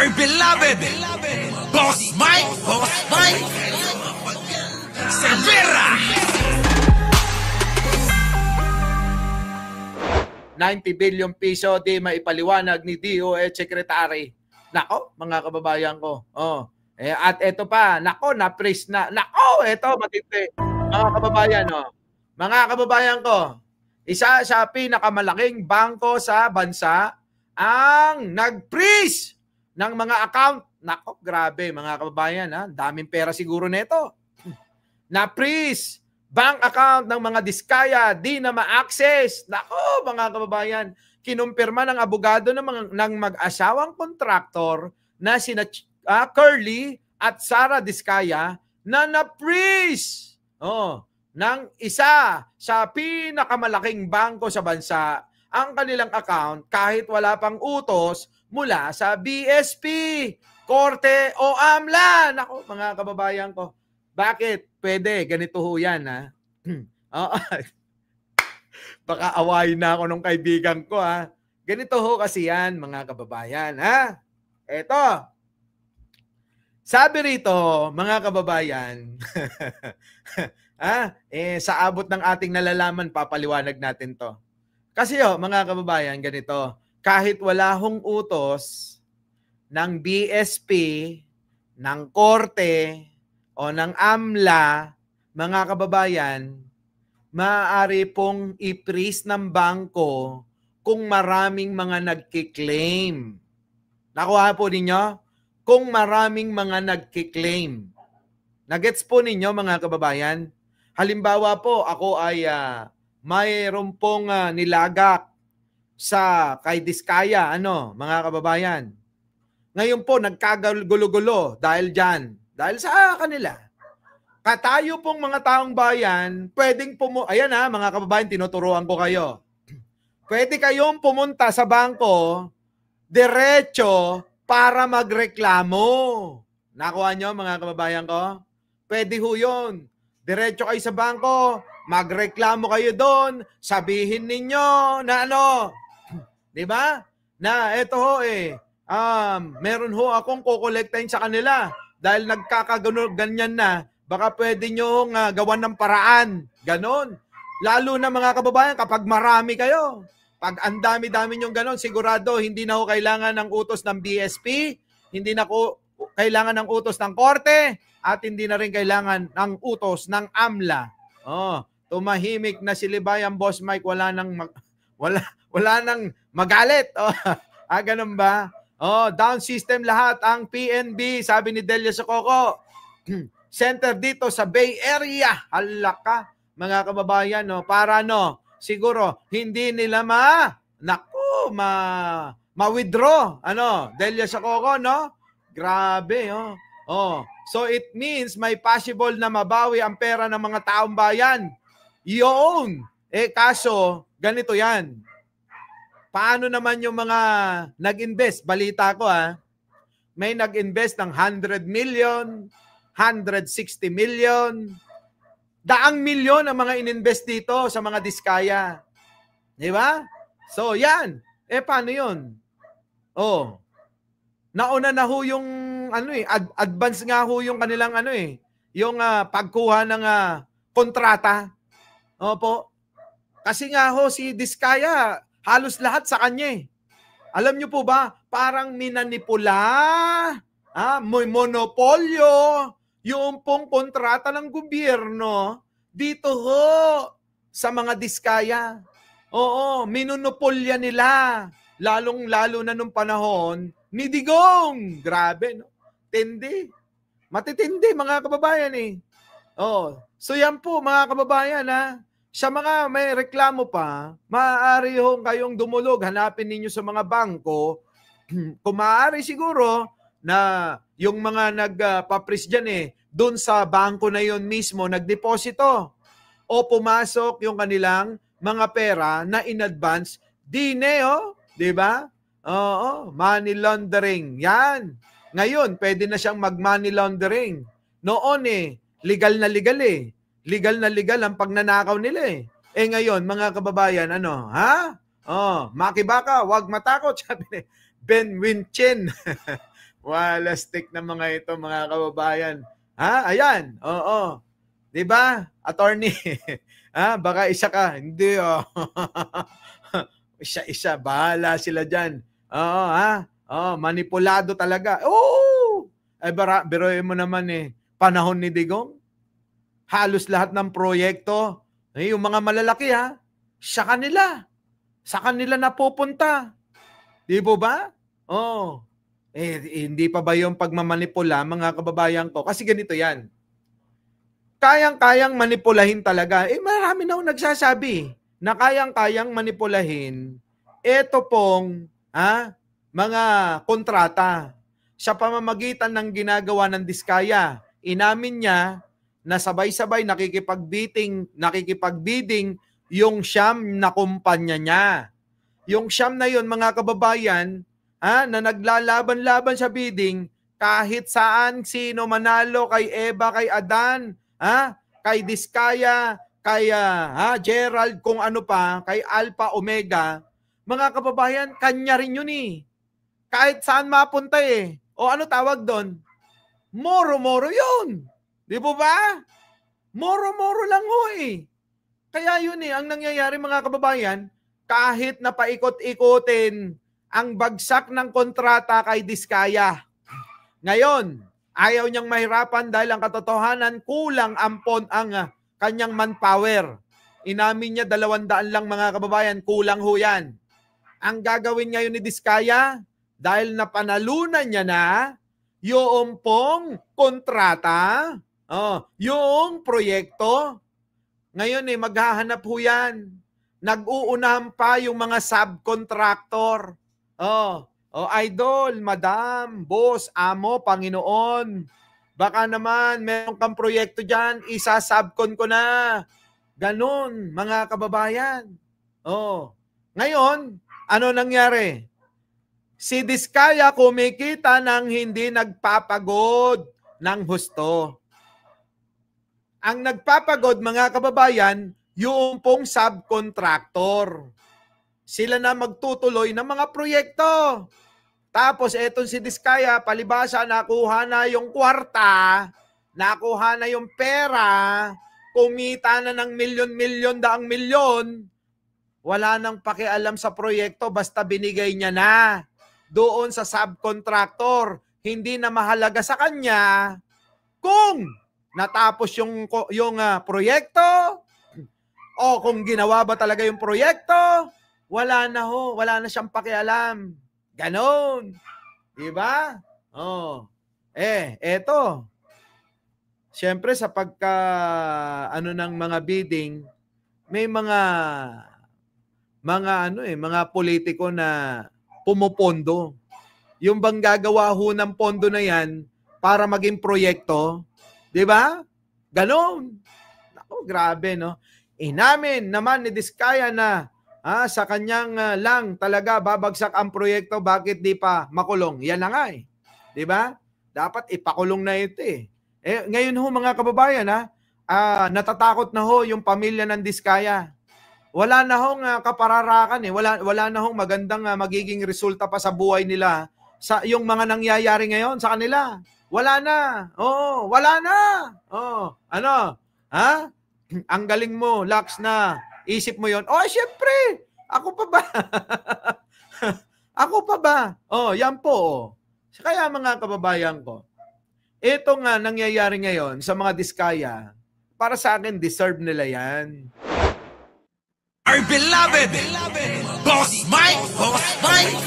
our beloved Boss Mike Cervera. 90 billion piso di maipaliwanag ni DOH Secretary. Nako, mga kababayan ko. At eto pa, nako, na-freeze na. Nako, eto, matindi. Mga kababayan, mga kababayan ko, isa sa pinakamalaking bangko sa bansa ang nag-freeze ng mga account. Nako, grabe, mga kababayan, daming pera siguro nito. Na-freeze bank account ng mga diskaya, di na ma-access. Nako, mga kababayan, kinumpirma ng abogado ng mag-asawang kontraktor na sina Curly at Sara Diskaya na na-freeze ng isa sa pinakamalaking bangko sa bansa ang kanilang account kahit wala pang utos mula sa BSP, Korte o AMLA. Nako, mga kababayan ko, bakit? Pwede, ganito ho yan, ha? Baka awayin na ako ng kaibigan ko, ha? Ganito ho kasi yan, mga kababayan, ha? Eto. Sabi rito, mga kababayan, sa abot ng ating nalalaman, papaliwanag natin to. Kasi mga kababayan, ganito, kahit wala hong utos ng BSP, ng Korte, o ng AMLA, mga kababayan, maaari pong i-freeze ng bangko kung maraming mga nagkiklaim. Nakuha po ninyo? Kung maraming mga nagkiklaim. Nagets po ninyo, mga kababayan? Halimbawa po, ako ay mayroon pong nilagak sa kay Diskaya, mga kababayan. Ngayon po, nagkagagulo-gulo dahil dyan. Dahil sa kanila. Katayo pong mga taong bayan, pwedeng ayan mga kababayan, tinuturuan ko kayo. Pwede kayong pumunta sa bangko, diretso, para magreklamo. Nakuha nyo, mga kababayan ko? Pwede ho yun. Diretso kayo sa bangko, magreklamo kayo doon, sabihin ninyo na diba? Na eto ho meron ho akong kukolektahin sa kanila. Dahil ganyan na, baka pwede nyo gawan ng paraan. Ganon. Lalo na, mga kababayan, kapag marami kayo. Pag ang dami-dami nyong ganon, sigurado hindi na ho kailangan ng utos ng BSP, hindi na ko kailangan ng utos ng Korte, at hindi na rin kailangan ng utos ng AMLA. Tumahimik na si Libayan, Boss Mike, wala nang magalit. Ganun ba? Down system lahat ang PNB, sabi ni Delia Sococo. Center dito sa Bay Area. Halaka, mga kababayan, para siguro hindi nila ma-withdraw. Delia Sococo, Grabe, So it means may possible na mabawi ang pera ng mga taong bayan. Yun. Kaso, ganito yan. Paano naman yung mga nag-invest? Balita ko may nag-invest ng 100 million, 160 million, 100 milyon ang mga ininvest dito sa mga diskaya. Di ba? So, yan. Paano yun? Nauna na ho yung advance nga ho yung kanilang yung pagkuha ng kontrata. Opo. Kasi nga ho si Diskaya, halos lahat sa kanya. Alam niyo po ba, parang minanipula, may monopolyo, yung pong kontrata ng gobyerno dito ho sa mga Diskaya. Minonopolya nila. Lalong-lalo na nung panahon ni Digong. Grabe, Tindi. Matitindi, mga kababayan So yan po, mga kababayan Sa mga may reklamo pa, maaari ho kayong dumulog, hanapin ninyo sa mga bangko. Kung maaari siguro na yung mga nagpapris dyan doon sa bangko na yon mismo nagdeposito o pumasok yung kanilang mga pera na in advance, di ba? Money laundering. Yan. Ngayon, pwede na siyang mag-money laundering. Noon legal na legal Legal na legal ang pagnanakaw nila ngayon, mga kababayan, makibaka, wag matakot, sabi ni Ben Winchin. Walastik na mga ito, mga kababayan. Ha? Ayan. Oo. 'Di ba? Attorney. Ha? Baka isa ka. Hindi, oh. Isa-isa. Bahala sila dyan. Oo, ha? Oh, manipulado talaga. Oo! Ay, biruin mo naman panahon ni Digong. Halos lahat ng proyekto, yung mga malalaki sa kanila napupunta. Di po ba? Oh. Hindi pa ba yung pagmamanipula, mga kababayan ko? Kasi ganito yan. Kayang-kayang manipulahin talaga. Marami na nagsasabi na kayang-kayang manipulahin ito pong mga kontrata sa pamamagitan ng ginagawa ng Diskaya. Inamin niya na sabay-sabay nakikipagbidding yung siyam na kumpanya niya. Yung siyam na yun, mga kababayan, na naglalaban-laban sa bidding, kahit saan sino manalo, kay Eva, kay Adan, kay Diskaya, kay Gerald, kung ano pa, kay Alpha Omega, mga kababayan, kanya rin yun Kahit saan mapunta O ano tawag doon? Moro-moro yun. Di po ba? Moro-moro lang Kaya yun ang nangyayari, mga kababayan, kahit na paikot-ikotin ang bagsak ng kontrata kay Diskaya. Ngayon, ayaw niyang mahirapan dahil ang katotohanan, kulang ang kanyang manpower. Inamin niya 200 lang, mga kababayan, kulang yan. Ang gagawin ngayon ni Diskaya, dahil napanalunan niya na yung pong kontrata, yung proyekto, ngayon maghahanap yan. Nag-uunahan pa yung mga subcontractor. Idol, madam, boss, amo, Panginoon. Baka naman meron kang proyekto dyan, isa-subcon ko na. Ganon, mga kababayan. Ngayon, ano nangyari? Si Diskaya kumikita ng hindi nagpapagod ng husto. Ang nagpapagod, mga kababayan, yung pong subcontractor. Sila na magtutuloy ng mga proyekto. Tapos etong si Diskaya, palibasa, nakuha na yung kwarta, nakuha na yung pera, kumita na ng milyon-milyon, daang milyon, wala nang pakialam sa proyekto, basta binigay niya na doon sa subcontractor. Hindi na mahalaga sa kanya kung natapos yung proyekto o kung ginawa ba talaga yung proyekto. Wala na siyang pakialam. Ganon. Diba? Eto. Siyempre sa ng mga bidding, may mga politiko na pumupondo. Yung bang gagawa ng pondo na yan para maging proyekto, 'di ba? Ganon. Naku, grabe, no? Inamin naman ni Diskaya na sa kanyang lang talaga babagsak ang proyekto, bakit di pa makulong? Yan na nga 'Di ba? Dapat ipakulong na ito ngayon mga kababayan natatakot na yung pamilya ng Diskaya. Wala na kapararakan wala na magandang magiging resulta pa sa buhay nila sa yung mga nangyayari ngayon sa kanila. Wala na. Wala na. Ano? Ang galing mo, Lax, na isip mo yon. Syempre. Ako pa ba? Ako pa ba? Yan po. Kaya mga kababayan ko, ito nga nangyayari ngayon sa mga Diskaya, para sa akin, deserve nila yan. Our beloved Boss Mike! Boss Mike!